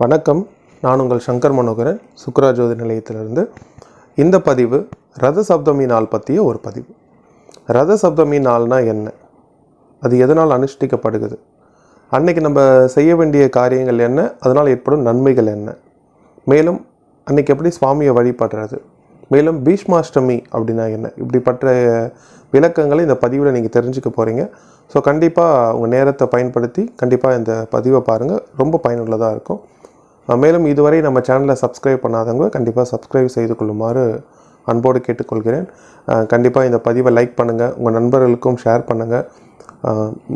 வணக்கம், நான் உங்கள் சங்கர் மனோகரன், சுக்ரா ஜோதி நிலையத்திலிருந்து. இந்த பதிவு ரத சப்தமி நாள் பற்றிய ஒரு பதிவு. ரத சப்தமி நாள்னா என்ன, அது எதனால் அனுஷ்டிக்கப்படுகிறது, அன்னைக்கு நம்ம செய்ய வேண்டிய காரியங்கள் என்ன, அதனால் ஏற்படும் நன்மைகள் என்ன, மேலும் அன்றைக்கி எப்படி சுவாமியை வழிபடுறது, மேலும் பீஷ்மாஷ்டமி அப்படின்னா என்ன, இப்படிப்பட்ட விளக்கங்களை இந்த பதிவில் நீங்கள் தெரிஞ்சுக்க போகிறீங்க. ஸோ கண்டிப்பாக உங்கள் நேரத்தை பயன்படுத்தி கண்டிப்பாக இந்த பதிவை பாருங்கள், ரொம்ப பயனுள்ளதாக இருக்கும். மேலும் இதுவரை நம்ம சேனலை சப்ஸ்கிரைப் பண்ணாதவங்க கண்டிப்பாக சப்ஸ்கிரைப் செய்து கொள்ளுமாறு அன்போடு கேட்டுக்கொள்கிறேன். கண்டிப்பாக இந்த பதிவை லைக் பண்ணுங்கள், உங்கள் நண்பர்களுக்கும் ஷேர் பண்ணுங்கள்.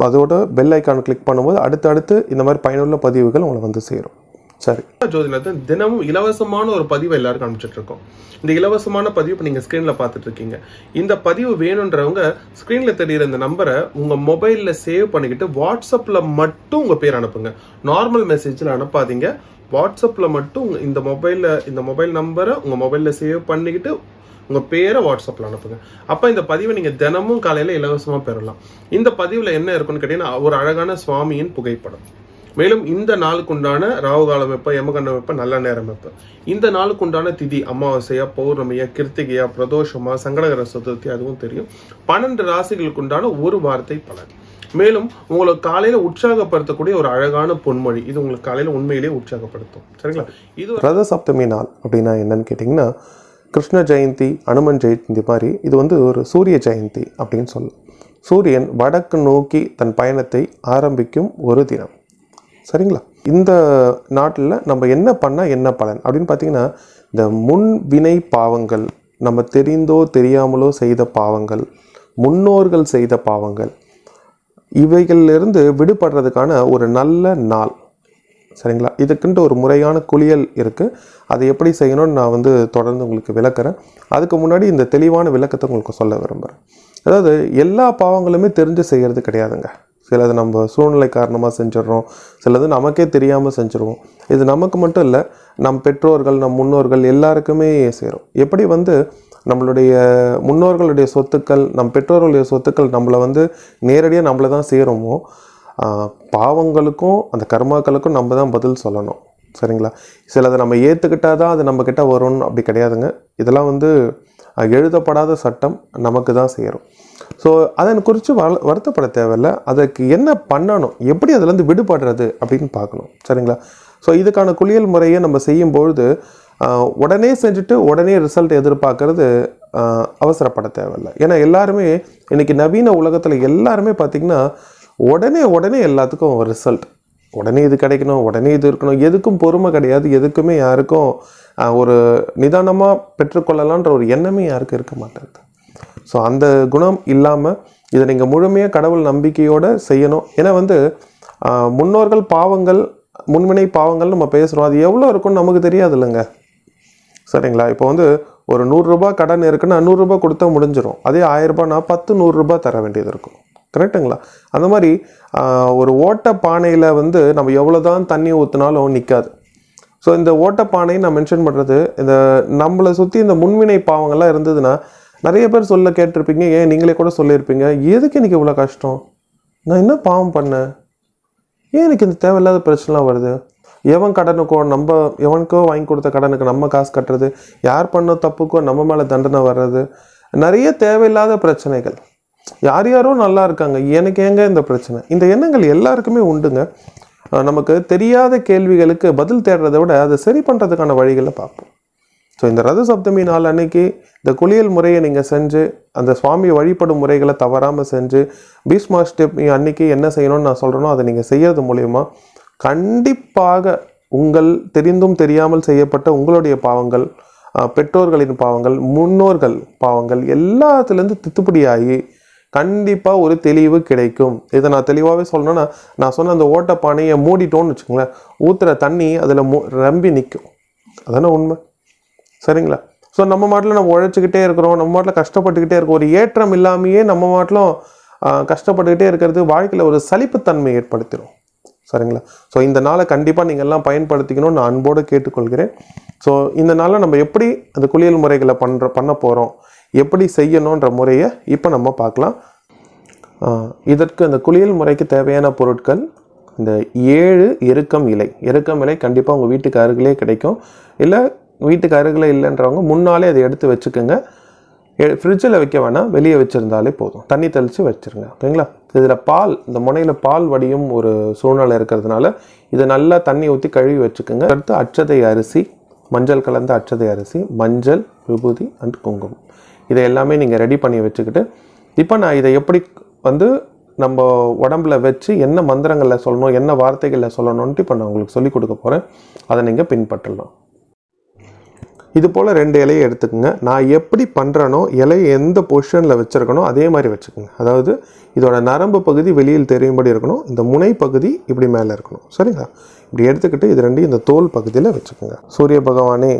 அதோட பெல் ஐக்கான் கிளிக் பண்ணும்போது அடுத்தடுத்து இந்த மாதிரி பயனுள்ள பதிவுகள் உங்களை வந்து சேரும். சரி, ஜோதிடத்தில் தினமும் இலவசமான ஒரு பதிவை எல்லாருக்கும் அனுப்பிச்சிட்டு இருக்கோம். இந்த இலவசமான பதிவு இப்போ நீங்கள் ஸ்க்ரீனில் பார்த்துட்டு இருக்கீங்க. இந்த பதிவு வேணுன்றவங்க ஸ்க்ரீனில் தெரிகிற இந்த நம்பரை உங்கள் மொபைலில் சேவ் பண்ணிக்கிட்டு வாட்ஸ்அப்பில் மட்டும் உங்கள் பேர் அனுப்புங்க. நார்மல் மெசேஜில் அனுப்பாதீங்க. வாட்ஸ்அப்பில் மட்டும் இந்த மொபைல் நம்பரை உங்கள் மொபைலில் சேவ் பண்ணிக்கிட்டு உங்கள் பேரை வாட்ஸ்அப்பில் அனுப்புங்க. அப்போ இந்த பதிவை நீங்கள் தினமும் காலையில் இலவசமாக பெறலாம். இந்த பதிவில் என்ன இருக்குன்னு கேட்டீங்கன்னா, ஒரு அழகான சுவாமியின் புகைப்படம், மேலும் இந்த நாளுக்குண்டான ராகுகாலம் எப்போ, யமகண்டம் எப்போ, நல்ல நேரம் எப்போ, இந்த நாளுக்குண்டான திதி அமாவாசையா, பௌர்ணமியா, கிருத்திகையா, பிரதோஷமா, சங்கடகர சதுர்த்தி, அதுவும் தெரியும். 12 ராசிகளுக்குண்டான ஒரு வார்த்தை பலன், மேலும் உங்களுக்கு காலையில உற்சாகப்படுத்தக்கூடிய ஒரு அழகான பொன்மொழி, இது உங்களுக்கு காலையில உண்மையிலேயே உற்சாகப்படுத்தும். சரிங்களா? இது ரத சப்தமி நாள் அப்படின்னா என்னன்னு கேட்டிங்கன்னா, கிருஷ்ண ஜெயந்தி, அனுமன் ஜெயந்தி மாதிரி இது வந்து ஒரு சூரிய ஜெயந்தி அப்படின்னு சொல்லலாம். சூரியன் வடக்கு நோக்கி தன் பயணத்தை ஆரம்பிக்கும் ஒரு தினம். சரிங்களா? இந்த நாட்டில் நம்ம என்ன பண்ணால் என்ன பலன் அப்படின்னு பார்த்தீங்கன்னா, இந்த முன்வினை பாவங்கள், நம்ம தெரிந்தோ தெரியாமலோ செய்த பாவங்கள், முன்னோர்கள் செய்த பாவங்கள், இவைகளிலிருந்து விடுபடுறதுக்கான ஒரு நல்ல நாள். சரிங்களா? இதுக்குன்ட்டு ஒரு முறையான குளியல் இருக்குது. அதை எப்படி செய்யணும்னு நான் வந்து தொடர்ந்து உங்களுக்கு விளக்குறேன். அதுக்கு முன்னாடி இந்த தெளிவான விளக்கத்தை உங்களுக்கு சொல்ல விரும்புகிறேன். அதாவது எல்லா பாவங்களுமே தெரிஞ்சு செய்கிறது கிடையாதுங்க. சிலது நம்ம சூழ்நிலை காரணமாக செஞ்சிடறோம், சிலது நமக்கே தெரியாமல் செஞ்சுருவோம். இது நமக்கு மட்டும் இல்லை, நம் பெற்றோர்கள், நம் முன்னோர்கள் எல்லாருக்குமே சேரும். எப்படி வந்து நம்மளுடைய முன்னோர்களுடைய சொத்துக்கள், நம் பெற்றோர்களுடைய சொத்துக்கள் நம்மளை வந்து நேரடியாக நம்மளை தான் சேருமோ, பாவங்களுக்கும் அந்த கர்மாக்களுக்கும் நம்ம தான் பதில் சொல்லணும். சரிங்களா? சிலதை நம்ம ஏற்றுக்கிட்டால் தான் அது நம்மக்கிட்ட வரும்னு அப்படி கிடையாதுங்க. இதெல்லாம் வந்து எழுதப்படாத சட்டம், நமக்கு தான் சேரும். ஸோ அதன் குறித்து வருத்தப்பட தேவையில்லை. அதுக்கு என்ன பண்ணணும், எப்படி அதுலேருந்து விடுபடுறது அப்படின்னு பார்க்கணும். சரிங்களா? ஸோ இதுக்கான குளியல் முறையை நம்ம செய்யும்பொழுது உடனே செஞ்சுட்டு உடனே ரிசல்ட் எதிர்பார்க்கறது அவசரப்பட தேவையில்லை. ஏன்னா எல்லாருமே இன்றைக்கி நவீன உலகத்தில் எல்லாருமே பார்த்திங்கன்னா உடனே எல்லாத்துக்கும் ரிசல்ட், உடனே இது கிடைக்கணும், உடனே இது இருக்கணும், எதுக்கும் பொறுமை கிடையாது. எதுக்குமே யாருக்கும் ஒரு நிதானமாக பெற்றுக்கொள்ளலான்ற ஒரு எண்ணமே யாருக்கும் இருக்க மாட்டேங்குது. ஸோ அந்த குணம் இல்லாமல் இதை நீங்கள் முழுமையாக கடவுள் நம்பிக்கையோடு செய்யணும். ஏன்னா வந்து முன்னோர்கள் பாவங்கள், முன்வினை பாவங்கள் நம்ம பேசுகிறோம், அது எவ்வளோ இருக்குன்னு நமக்கு தெரியாது இல்லைங்க. சரிங்களா? இப்போ வந்து ஒரு 100 ரூபா கடன் இருக்குன்னா 100 ரூபா கொடுத்தா முடிஞ்சிடும். அதே 1000 ரூபானா 10 100 ரூபா தர வேண்டியது இருக்கும். கரெக்டுங்களா? அந்த மாதிரி ஒரு ஓட்ட பானையில் வந்து நம்ம எவ்வளோ தான் தண்ணி ஊற்றினாலும் நிற்காது. ஸோ இந்த ஓட்டப்பானை நான் மென்ஷன் பண்ணுறது, இந்த நம்மளை சுற்றி இந்த முன்வினை பாவங்கள்லாம் இருந்ததுன்னா நிறைய பேர் சொல்ல கேட்டிருப்பீங்க, ஏன் நீங்களே கூட சொல்லியிருப்பீங்க, எதுக்கு எனக்கு இவ்வளோ கஷ்டம், நான் என்ன பாவம் பண்ணேன், ஏன் எனக்கு இந்த தேவையில்லாத பிரச்சனைலாம் வருது, எவன் கடனுக்கோ எவனுக்கோ வாங்கி கொடுத்த கடனுக்கு நம்ம காசு கட்டுறது, யார் பண்ண தப்புக்கோ நம்ம மேலே தண்டனை வர்றது, நிறைய தேவையில்லாத பிரச்சனைகள், யாரோ நல்லா இருக்காங்க, எனக்கு ஏங்க இந்த பிரச்சனை, இந்த எண்ணங்கள் எல்லாருக்குமே உண்டுங்க. நமக்கு தெரியாத கேள்விகளுக்கு பதில் தேடுறதை விட அதை சரி பண்ணுறதுக்கான வழிகளை பார்ப்போம். ஸோ இந்த ரத சப்தமி நாள் அன்னைக்கு இந்த குளியல் முறையை நீங்கள் செஞ்சு, அந்த சுவாமி வழிபடும் முறைகளை தவறாமல் செஞ்சு, பீஷ்மாஷ்டமி அன்னைக்கு என்ன செய்யணும்னு நான் சொல்கிறேனோ அதை நீங்கள் செய்யறது மூலயமா கண்டிப்பாக உங்கள் தெரிந்தும் தெரியாமல் செய்யப்பட்ட உங்களுடைய பாவங்கள், பெற்றோர்களின் பாவங்கள், முன்னோர்கள் பாவங்கள் எல்லாத்துலேருந்து தித்துப்படியாகி கண்டிப்பாக ஒரு தெளிவு கிடைக்கும். இதை நான் தெளிவாகவே சொல்லணும்னா, நான் சொன்ன அந்த ஓட்டப்பானையை மூடிட்டோன்னு வச்சுக்கோங்களேன், ஊற்றுற தண்ணி அதில் ரம்பி நிற்கும். அதானே உண்மை. சரிங்களா? ஸோ நம்ம மாட்டில் நம்ம உழைச்சிக்கிட்டே இருக்கிறோம், நம்ம மாட்டில் கஷ்டப்பட்டுக்கிட்டே இருக்கோம், ஒரு ஏற்றம் இல்லாமையே நம்ம மாட்டிலும் கஷ்டப்பட்டுக்கிட்டே இருக்கிறது வாழ்க்கையில் ஒரு சலிப்புத்தன்மை ஏற்படுத்திடும். சரிங்களா? ஸோ இந்த நாளை கண்டிப்பாக நீங்கள் எல்லாம் பயன்படுத்திக்கணும்னு நான் அன்போடு கேட்டுக்கொள்கிறேன். ஸோ இந்த நாளில் நம்ம எப்படி அந்த குளியல் முறைகளை பண்ண போகிறோம், எப்படி செய்யணுன்ற முறையை இப்போ நம்ம பார்க்கலாம். இதற்கு அந்த குளியல் முறைக்கு தேவையான பொருட்கள் இந்த 7 எருக்கம் இலை. எருக்கம் இலை கண்டிப்பாக உங்கள் வீட்டுக்கு அருகிலே கிடைக்கும். இல்லை வீட்டுக்கு அருகில் இல்லைன்றவங்க முன்னாலே அதை எடுத்து வச்சுக்கோங்க. ஃப்ரிட்ஜில் வைக்க வேணாம், வெளியே வச்சுருந்தாலே போதும். தண்ணி தெளித்து வச்சுருங்க. ஓகேங்களா? இதில் பால், இந்த முனையில் பால் வடியும் ஒரு சூழ்நிலை இருக்கிறதுனால இதை நல்லா தண்ணி ஊற்றி கழுவி வச்சுக்கோங்க. அடுத்து அட்சதை அரிசி, மஞ்சள் கலந்த அட்சதை அரிசி, மஞ்சள், விபூதி அண்ட் குங்குமம், இதை எல்லாமே நீங்கள் ரெடி பண்ணி வச்சுக்கிட்டு, இப்போ நான் இதை எப்படி நம்ம உடம்புல வச்சு என்ன மந்திரங்களில் சொல்லணும், என்ன வார்த்தைகளில் சொல்லணும்ன்ட்டு இப்போ நான் உங்களுக்கு சொல்லிக் கொடுக்க போகிறேன். அதை நீங்கள் பின்பற்றலாம். இது போல் 2 இலையை எடுத்துக்கோங்க. நான் எப்படி பண்ணுறேனோ, இலையை எந்த பொசிஷனில் வச்சுருக்கணும் அதே மாதிரி வச்சுக்கோங்க. அதாவது இதோட நரம்பு பகுதி வெளியில் தெரியும்படி இருக்கணும், இந்த முனை பகுதி இப்படி மேலே இருக்கணும். சரிங்களா? இப்படி எடுத்துக்கிட்டு இது 2 இந்த தோல் பகுதியில் வச்சுக்கோங்க. சூரிய பகவானே,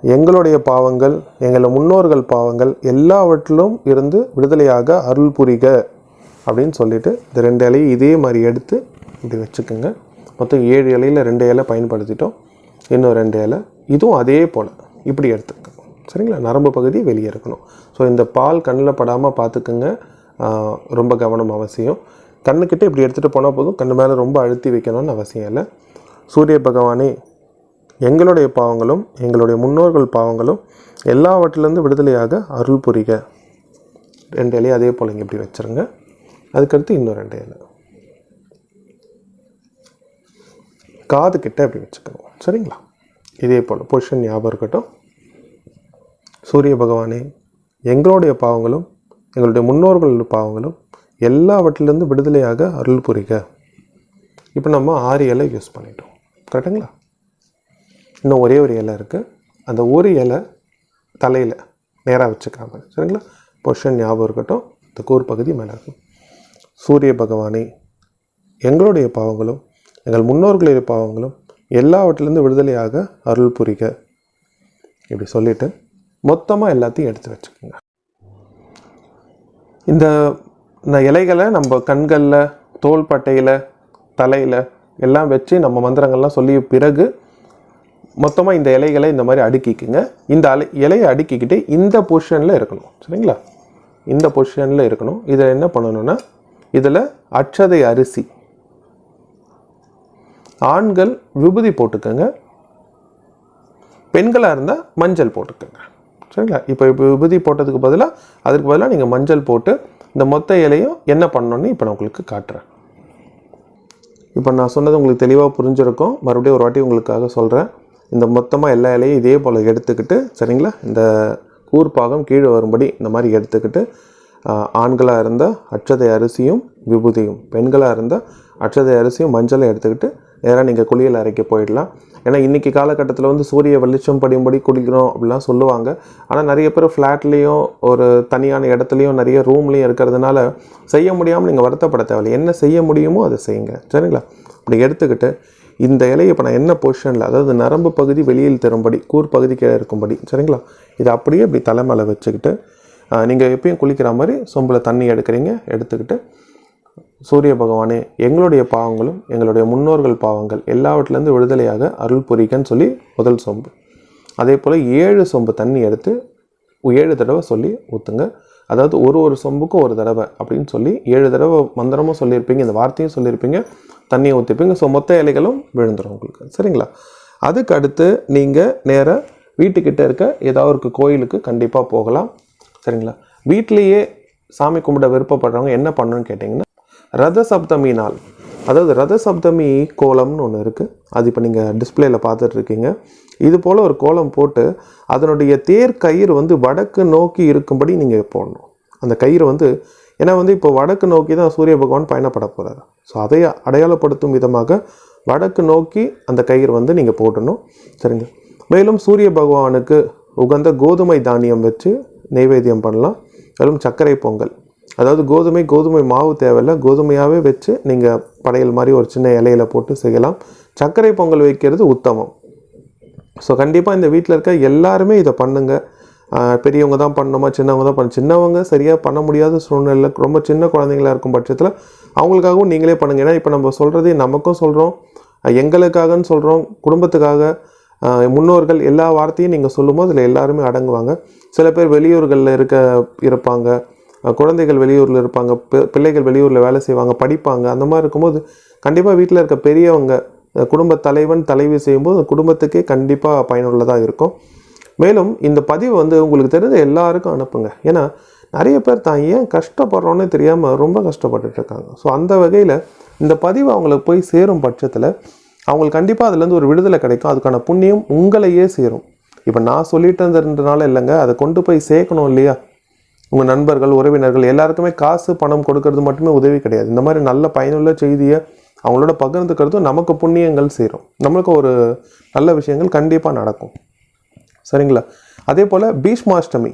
எங்களுடைய பாவங்கள், எங்கள் முன்னோர்கள் பாவங்கள் எல்லாவற்றிலும் இருந்து விடுதலையாக அருள் புரிக அப்படின்னு சொல்லிவிட்டு இந்த 2 இலையை இதே மாதிரி எடுத்து இப்படி வச்சுக்கோங்க. மொத்தம் 7 இலையில் 2 இலை பயன்படுத்திட்டோம். இன்னும் 2 இலை இதுவும் அதே போல் இப்படி எடுத்துக்கணும். சரிங்களா? நரம்பு பகுதி வெளியே இருக்கணும். ஸோ இந்த பால் கண்ணில் படாமல் பார்த்துக்குங்க. ரொம்ப கவனம் அவசியம். கண்ணுக்கிட்ட இப்படி எடுத்துகிட்டு போனால் போதும், கண்ணு மேலே ரொம்ப அழுத்தி வைக்கணும்னு அவசியம் இல்லை. சூரிய பகவானே, எங்களுடைய பாவங்களும் எங்களுடைய முன்னோர்கள் பாவங்களும் எல்லாவற்றிலேருந்து விடுதலையாக அருள் புரிக. 2 இலையை அதே போல் இங்கே இப்படி வச்சுருங்க. அதுக்கடுத்து இன்னும் 2 இலை காது கிட்ட இப்படி வச்சுக்கணும். சரிங்களா? இதே போல் பொசிஷன் ஞாபகம் இருக்கட்டும். சூரிய பகவானே, எங்களுடைய பாவங்களும் எங்களுடைய முன்னோர்கள் பாவங்களும் எல்லாவற்றிலிருந்து விடுதலையாக அருள் புரிக. இப்போ நம்ம 6 இலை யூஸ் பண்ணிட்டோம். கரெக்டுங்களா? இன்னும் ஒரே ஒரு இலை இருக்குது. அந்த ஒரு இலை தலையில் நேராக வச்சுக்காம. சரிங்களா? பொசிஷன் ஞாபகம் இருக்கட்டும். இந்த கூர் பகுதி மேலே இருக்கும். சூரிய பகவானே, எங்களுடைய பாவங்களும் எங்கள் முன்னோர்களுடைய பாவங்களும் எல்லாவற்றிலிருந்து விடுதலையாக அருள் புரிக. இப்படி சொல்லிவிட்டு மொத்தமாக எல்லாத்தையும் எடுத்து வச்சுக்கோங்க. இந்த இலைகளை நம்ம கண்களில், தோள்பட்டையில், தலையில் எல்லாம் வச்சு நம்ம மந்திரங்கள்லாம் சொல்லி பிறகு மொத்தமாக இந்த இலைகளை இந்த மாதிரி அடுக்கிக்குங்க. இந்த இலையை அடுக்கிக்கிட்டு இந்த பொசிஷனில் இருக்கணும். சரிங்களா? இந்த பொசிஷனில் இருக்கணும். இதில் என்ன பண்ணணும்னா, இதில் அட்சதை அரிசி, ஆண்கள் விபூதி போட்டுக்கோங்க, பெண்களாக இருந்தால் மஞ்சள் போட்டுக்கோங்க. சரிங்களா? இப்போ விபூதி போட்டதுக்கு அதுக்கு பதிலாக நீங்கள் மஞ்சள் போட்டு இந்த மொத்த இலையும் என்ன பண்ணணுன்னு இப்போ நான் உங்களுக்கு காட்டுறேன். இப்போ நான் சொன்னது உங்களுக்கு தெளிவாக புரிஞ்சிருக்கும். மறுபடியும் ஒரு வாட்டி உங்களுக்காக சொல்கிறேன். இந்த மொத்தமாக எல்லா இலையும் இதே போல் எடுத்துக்கிட்டு, சரிங்களா, இந்த கூர்பாகம் கீழே வரும்படி இந்த மாதிரி எடுத்துக்கிட்டு, ஆண்களாக இருந்தால் அட்சதை அரிசியும் விபூதியும், பெண்களாக இருந்தால் அட்சதை அரிசியும் மஞ்சளை எடுத்துக்கிட்டு நேராக நீங்கள் குளியல் அறைக்கு போயிடலாம். ஏன்னா இன்றைக்கி காலகட்டத்தில் சூரிய வெளிச்சம் படியும்படி குளிக்கணும் அப்படிலாம் சொல்லுவாங்க. ஆனால் நிறைய பேர் ஃப்ளாட்லேயும் ஒரு தனியான இடத்துலையும் நிறைய ரூம்லேயும் இருக்கிறதுனால செய்ய முடியாமல் நீங்கள் வருத்தப்பட தேவையில்லை. என்ன செய்ய முடியுமோ அதை செய்யுங்க. சரிங்களா? அப்படி எடுத்துக்கிட்டு இந்த இலையை இப்போ நான் என்ன பொசிஷனில், அதாவது நரம்பு பகுதி வெளியில் தரும்படி, கூர் பகுதி கீழே இருக்கும்படி, சரிங்களா, இதை அப்படியே இப்படி தலை மேலே வச்சுக்கிட்டு நீங்கள் எப்பயும் குளிக்கிற மாதிரி சொம்பில் தண்ணி எடுத்துக்கிட்டு, சூரிய பகவானே, எங்களுடைய பாவங்களும் எங்களுடைய முன்னோர்கள் பாவங்கள் எல்லாவற்றிலேருந்து விடுதலையாக அருள் புரிகன்னு சொல்லி முதல் சொம்பு. அதே போல் 7 சொம்பு தண்ணி எடுத்து 7 தடவை சொல்லி ஊற்றுங்க. அதாவது ஒரு சொம்புக்கும் ஒரு தடவை அப்படின்னு சொல்லி 7 தடவை மந்திரமும் சொல்லியிருப்பீங்க, இந்த வார்த்தையும் சொல்லியிருப்பீங்க, தண்ணியை ஊற்றிப்பீங்க. ஸோ மொத்த இலைகளும் விழுந்துடும் உங்களுக்கு. சரிங்களா? அதுக்கு அடுத்து நீங்கள் நேராக வீட்டுக்கிட்ட இருக்க ஏதாவது ஒரு கோயிலுக்கு கண்டிப்பாக போகலாம். சரிங்களா? வீட்டிலையே சாமி கும்பிட விருப்பப்படுறவங்க என்ன பண்ணணும்னு கேட்டிங்கன்னா, ரத சப்தமி நாள், அதாவது ரத சப்தமி கோலம்னு ஒன்று இருக்குது. அது இப்போ நீங்கள் டிஸ்பிளேயில் பார்த்துட்ருக்கீங்க. இது போல் ஒரு கோலம் போட்டு அதனுடைய தேர் கயிறு வடக்கு நோக்கி இருக்கும்படி நீங்கள் போடணும். அந்த கயிறு ஏன்னா இப்போ வடக்கு நோக்கி தான் சூரிய பகவான் பயணப்பட போகிறார். ஸோ அதை அடையாளப்படுத்தும் விதமாக வடக்கு நோக்கி அந்த கயிறு நீங்கள் போடணும். சரிங்க? மேலும் சூரிய பகவானுக்கு உகந்த கோதுமை தானியம் வச்சு நெய்வேத்தியம் பண்ணலாம். மேலும் சர்க்கரை பொங்கல், அதாவது கோதுமை மாவு தேவையில்லை, கோதுமையாகவே வச்சு நீங்கள் படையல் மாதிரி ஒரு சின்ன இலையில் போட்டு செய்யலாம். சர்க்கரை பொங்கல் வைக்கிறது உத்தமம். ஸோ கண்டிப்பாக இந்த வீட்டில் இருக்க எல்லாருமே இதை பண்ணுங்கள். பெரியவங்க தான் பண்ணணுமா, சின்னவங்க தான் சின்னவங்க சரியாக பண்ண முடியாத சூழ்நிலை, ரொம்ப சின்ன குழந்தைங்களா இருக்கும் பட்சத்தில் அவங்களுக்காகவும் நீங்களே பண்ணுங்கள். ஏன்னா இப்போ நம்ம சொல்கிறதே நமக்கும் சொல்கிறோம், எங்களுக்காகன்னு சொல்கிறோம், குடும்பத்துக்காக, முன்னோர்கள் எல்லா வார்த்தையும் நீங்கள் சொல்லும்போது அதில் எல்லாருமே அடங்குவாங்க. சில பேர் வெளியூர்களில் இருப்பாங்க, குழந்தைகள் வெளியூரில் இருப்பாங்க, பிள்ளைகள் வெளியூரில் வேலை செய்வாங்க, படிப்பாங்க. அந்த மாதிரி இருக்கும்போது கண்டிப்பாக வீட்டில் இருக்க பெரியவங்க, குடும்ப தலைவன் தலைவி செய்யும்போது குடும்பத்துக்கே கண்டிப்பாக பயனுள்ளதாக இருக்கும். மேலும் இந்த பதிவு வந்து உங்களுக்கு தெரிஞ்ச எல்லாருக்கும் அனுப்புங்க. ஏன்னா நிறைய பேர் தான் ஏன் கஷ்டப்படுறோன்னு தெரியாமல் ரொம்ப கஷ்டப்பட்டுட்டு இருக்காங்க. ஸோ அந்த வகையில் இந்த பதிவு அவங்களுக்கு போய் சேரும் பட்சத்தில் அவங்களுக்கு கண்டிப்பாக அதுலேருந்து ஒரு விடுதலை கிடைக்கும். அதுக்கான புண்ணியம் உங்களையே சேரும். இப்போ நான் சொல்லிட்டேன்றதுனால இல்லைங்க, அதை கொண்டு போய் சேர்க்கணும் இல்லையா? உங்கள் நண்பர்கள், உறவினர்கள் எல்லாருக்குமே காசு பணம் கொடுக்கறது மட்டுமே உதவி கிடையாது. இந்த மாதிரி நல்ல பயனுள்ள செய்தியை அவங்களோட பகிர்ந்துக்கிறதும் நமக்கு புண்ணியங்கள் சேரும். நம்மளுக்கு ஒரு நல்ல விஷயங்கள் கண்டிப்பாக நடக்கும். சரிங்களா? அதே போல் பீஷ்மாஷ்டமி.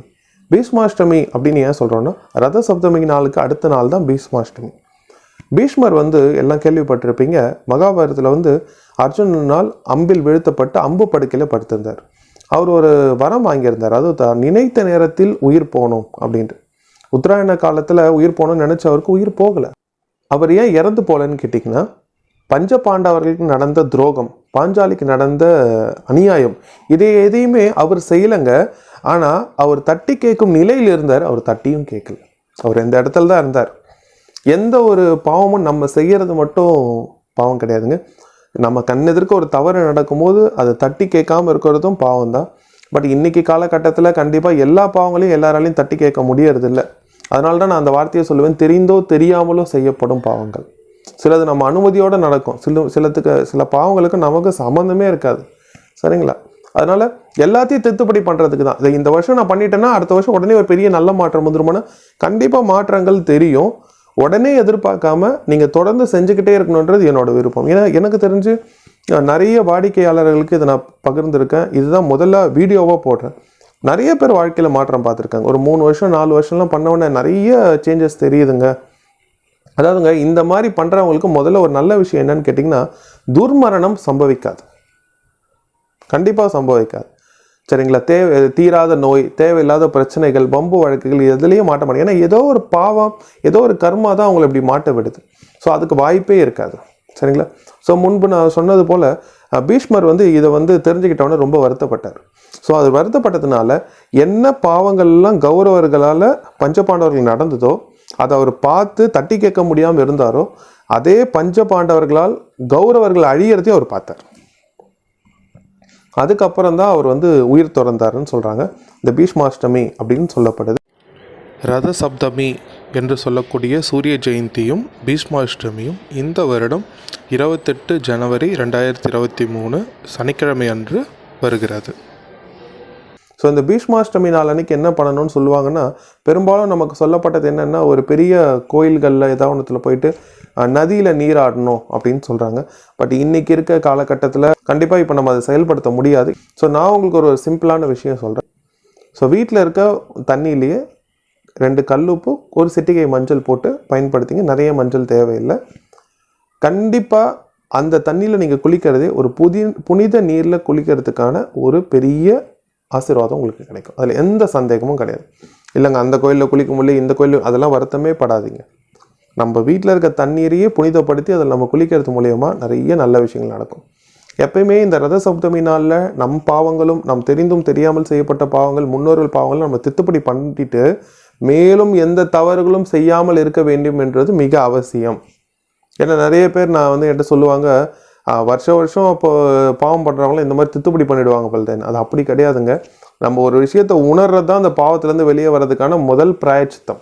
பீஷ்மாஷ்டமி அப்படின்னு ஏன் சொல்கிறோன்னா, ரத சப்தமி நாளுக்கு அடுத்த நாள் தான் பீஷ்மாஷ்டமி. பீஷ்மர் வந்து எல்லாம் கேள்விப்பட்டிருப்பீங்க, மகாபாரதத்தில் வந்து அர்ஜுனனால் அம்பில் வீழ்த்தப்பட்டு அம்பு படுக்கையில் படுத்திருந்தார். அவர் ஒரு வரம் வாங்கியிருந்தார், அது தான் நினைத்த நேரத்தில் உயிர் போகணும் அப்படின்ட்டு. உத்தராயண காலத்தில் உயிர் போகணும்னு நினச்ச அவருக்கு உயிர் போகலை. அவர் ஏன் இறந்து போகலன்னு கேட்டிங்கன்னா, பஞ்ச பாண்டவர்களுக்கு நடந்த துரோகம், பாஞ்சாலிக்கு நடந்த அநியாயம், இதை எதையுமே அவர் செய்யலைங்க. ஆனால் அவர் தட்டி கேட்கும் நிலையில் இருந்தார். அவர் தட்டியும் கேட்கல. அவர் எந்த இடத்துல தான் இருந்தார். எந்த ஒரு பாவமும் நம்ம செய்கிறது மட்டும் பாவம் கிடையாதுங்க. நம்ம கண்ணெதிர்க்க ஒரு தவறு நடக்கும்போது அதை தட்டி கேட்காம இருக்கிறதும் பாவம் தான். பட் இன்னைக்கு காலகட்டத்தில் கண்டிப்பாக எல்லா பாவங்களையும் எல்லாராலையும் தட்டி கேட்க முடியறதில்லை. அதனால தான் நான் அந்த வார்த்தையை சொல்லுவேன், தெரிந்தோ தெரியாமலோ செய்யப்படும் பாவங்கள். சிலது நம்ம அனுமதியோடு நடக்கும், சில பாவங்களுக்கு நமக்கு சம்மந்தமே இருக்காது. சரிங்களா? அதனால் எல்லாத்தையும் திருத்துப்படி பண்ணுறதுக்கு தான். இதை இந்த வருஷம் நான் பண்ணிட்டேன்னா அடுத்த வருஷம் உடனே ஒரு பெரிய நல்ல மாற்றம் வந்துருமோன்னா கண்டிப்பாக மாற்றங்கள் தெரியும். உடனே எதிர்பார்க்காம நீங்கள் தொடர்ந்து செஞ்சுக்கிட்டே இருக்கணுன்றது என்னோட விருப்பம். ஏன்னா எனக்கு தெரிஞ்சு நிறைய வாடிக்கையாளர்களுக்கு இதை நான் பகிர்ந்துருக்கேன். இதுதான் முதல்ல வீடியோவாக போடுறேன். நிறைய பேர் வாழ்க்கையில் மாற்றம் பார்த்துருக்காங்க. ஒரு 3 வருஷம் 4 வருஷம்லாம் பண்ணவுடனே நிறைய சேஞ்சஸ் தெரியுதுங்க. அதாவதுங்க, இந்த மாதிரி பண்ணுறவங்களுக்கு முதல்ல ஒரு நல்ல விஷயம் என்னன்னு கேட்டிங்கன்னா, துர்மரணம் சம்பவிக்காது. கண்டிப்பாக சம்பவிக்காது. சரிங்களா? தீராத நோய், தேவையில்லாத பிரச்சனைகள், பம்பு வழக்குகள் எதுலேயும் மாட்ட மாட்டேங்க. ஏன்னா ஏதோ ஒரு பாவம், ஏதோ ஒரு கர்மா தான் அவங்களை இப்படி மாட்ட விடுது. ஸோ அதுக்கு வாய்ப்பே இருக்காது. சரிங்களா? ஸோ முன்பு நான் சொன்னது போல் பீஷ்மர் வந்து இதை வந்து தெரிஞ்சுக்கிட்டவொன்னே ரொம்ப வருத்தப்பட்டார். ஸோ அது வருத்தப்பட்டதுனால என்ன பாவங்கள்லாம் கௌரவர்களால் பஞ்சபாண்டவர்கள் நடந்ததோ அதை அவர் பார்த்து தட்டி கேட்க முடியாமல் இருந்தாரோ, அதே பஞ்சபாண்டவர்களால் கௌரவர்கள் அழியறதையும் அவர் பார்த்தார். அதுக்கப்புறம் தான் அவர் வந்து உயிர் துறந்தாருன்னு சொல்கிறாங்க. இந்த பீஷ்மாஷ்டமி அப்படின்னு சொல்லப்படுது. ரத சப்தமி என்று சொல்லக்கூடிய சூரிய ஜெயந்தியும் பீஷ்மாஷ்டமியும் இந்த வருடம் 28 ஜனவரி 2023 சனிக்கிழமை அன்று வருகிறது. ஸோ இந்த பீஷ்மாஷ்டமி நாள் அன்றைக்கி என்ன பண்ணணும்னு சொல்லுவாங்கன்னா, பெரும்பாலும் நமக்கு சொல்லப்பட்டது என்னென்னா, ஒரு பெரிய கோயில்களில் ஏதாவது ஒன்றுத்தில் போயிட்டு நதியில் நீராடணும் அப்படின்னு சொல்கிறாங்க. பட் இன்றைக்கி இருக்க காலகட்டத்தில் கண்டிப்பாக இப்போ நம்ம அதை செயல்படுத்த முடியாது. ஸோ நான் உங்களுக்கு ஒரு சிம்பிளான விஷயம் சொல்கிறேன். ஸோ வீட்டில் இருக்க தண்ணியிலேயே 2 கல்லுப்பு, 1 சிட்டிகை மஞ்சள் போட்டு பயன்படுத்திங்க. நிறைய மஞ்சள் தேவையில்லை. கண்டிப்பாக அந்த தண்ணியில் நீங்கள் குளிக்கிறதே ஒரு புனித நீரில் குளிக்கிறதுக்கான ஒரு பெரிய ஆசீர்வாதம் உங்களுக்கு கிடைக்கும். அதில் எந்த சந்தேகமும் கிடையாது. இல்லைங்க, அந்த கோயிலில் குளிக்க முடியல, இந்த கோயில், அதெல்லாம் வருத்தமே படாதீங்க. நம்ம வீட்டில் இருக்க தண்ணீரையே புனிதப்படுத்தி அதில் நம்ம குளிக்கிறது மூலயமா நிறைய நல்ல விஷயங்கள் நடக்கும். எப்பயுமே இந்த ரத சப்தமி நாளில் நம் பாவங்களும், நம் தெரிந்தும் தெரியாமல் செய்யப்பட்ட பாவங்கள், முன்னோர்கள் பாவங்களும் நம்ம திட்டுப்படி பண்ணிட்டு மேலும் எந்த தவறுகளும் செய்யாமல் இருக்க வேண்டும் என்றது மிக அவசியம். ஏன்னா நிறைய பேர் நான் வந்து என்கிட்ட சொல்லுவாங்க, வருஷம் அப்போ பாவம் பண்ணுறவங்களும் இந்த மாதிரி திட்டுப்படி பண்ணிவிடுவாங்க பல்தேன். அது அப்படி கிடையாதுங்க. நம்ம ஒரு விஷயத்தை உணர்றது தான் அந்த பாவத்திலேருந்து வெளியே வர்றதுக்கான முதல் பிராயச்சித்தம்.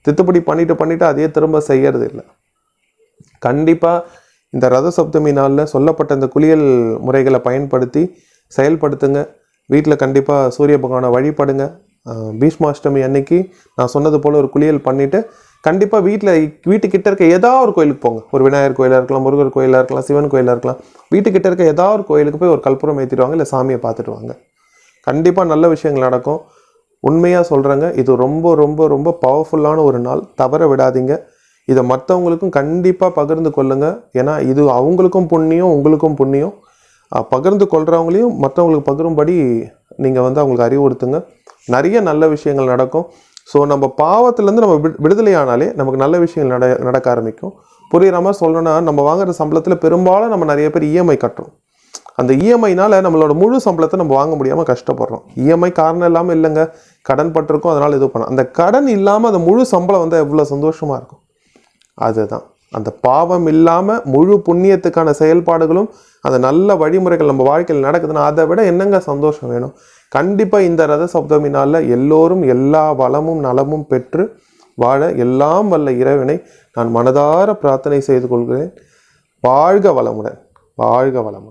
திட்டுப்படி பண்ணிட்டு அதே திரும்ப செய்யறது இல்லை. கண்டிப்பாக இந்த ரத சப்தமி நாளில் சொல்லப்பட்ட இந்த குளியல் முறைகளை பயன்படுத்தி செயல்படுத்துங்க. வீட்டில் கண்டிப்பாக சூரிய பகவானை வழிபடுங்க. பீஷ்மாஷ்டமி அன்னைக்கு நான் சொன்னது போல் ஒரு குளியல் பண்ணிவிட்டு கண்டிப்பாக வீட்டுக்கிட்ட இருக்க ஏதாவது ஒரு கோயிலுக்கு போங்க. ஒரு விநாயகர் கோயிலாக இருக்கலாம், முருகர் கோயிலாக இருக்கலாம், சிவன் கோயிலாக இருக்கலாம். வீட்டுக்கிட்ட இருக்க ஏதாவது ஒரு கோயிலுக்கு போய் ஒரு கற்பூரம் ஏற்றிடுவாங்க, இல்லை சாமியை பார்த்துட்டு வாங்க. கண்டிப்பாக நல்ல விஷயங்கள் நடக்கும். உண்மையாக சொல்கிறேங்க, இது ரொம்ப ரொம்ப ரொம்ப பவர்ஃபுல்லான ஒரு நாள். தவற விடாதீங்க. இதை மற்றவங்களுக்கும் கண்டிப்பாக பகிர்ந்து கொள்ளுங்கள். ஏன்னா இது அவங்களுக்கும் புண்ணியம், உங்களுக்கும் புண்ணியம். பகிர்ந்து கொள்கிறவங்களையும் மற்றவங்களுக்கு பகிரும்படி நீங்கள் வந்து அவங்களுக்கு அறிவுறுத்துங்க. நிறைய நல்ல விஷயங்கள் நடக்கும். ஸோ நம்ம பாவத்திலேருந்து நம்ம விடுதலையானாலே நமக்கு நல்ல விஷயங்கள் நடக்க ஆரம்பிக்கும். புரிகிற மாதிரி சொல்லணும்னா, நம்ம வாங்குகிற சம்பளத்தில் பெரும்பாலும் நம்ம நிறைய பேர் இஎம்ஐ கட்டுறோம். அந்த இஎம்ஐனால் நம்மளோட முழு சம்பளத்தை நம்ம வாங்க முடியாமல் கஷ்டப்படுறோம். இஎம்ஐ காரணம் இல்லாமல் இல்லைங்க. கடன் பட்டிருக்கோம், அதனால் இது பண்ண, அந்த கடன் இல்லாமல் அந்த முழு சம்பளம் வந்து எவ்வளோ சந்தோஷமாக இருக்கும். அதுதான் அந்த பாவம் இல்லாமல் முழு புண்ணியத்துக்கான செயல்பாடுகளும் அந்த நல்ல வழிமுறைகள் நம்ம வாழ்க்கையில் நடக்குதுன்னா அதை விட என்னங்க சந்தோஷம் வேணும். கண்டிப்பாக இந்த ரத சப்தமி நாளில் எல்லோரும் எல்லா வளமும் நலமும் பெற்று வாழ எல்லாம் வல்ல இறைவனை நான் மனதார பிரார்த்தனை செய்து கொள்கிறேன். வாழ்க வளமுடன், வாழ்க வளமுடன்.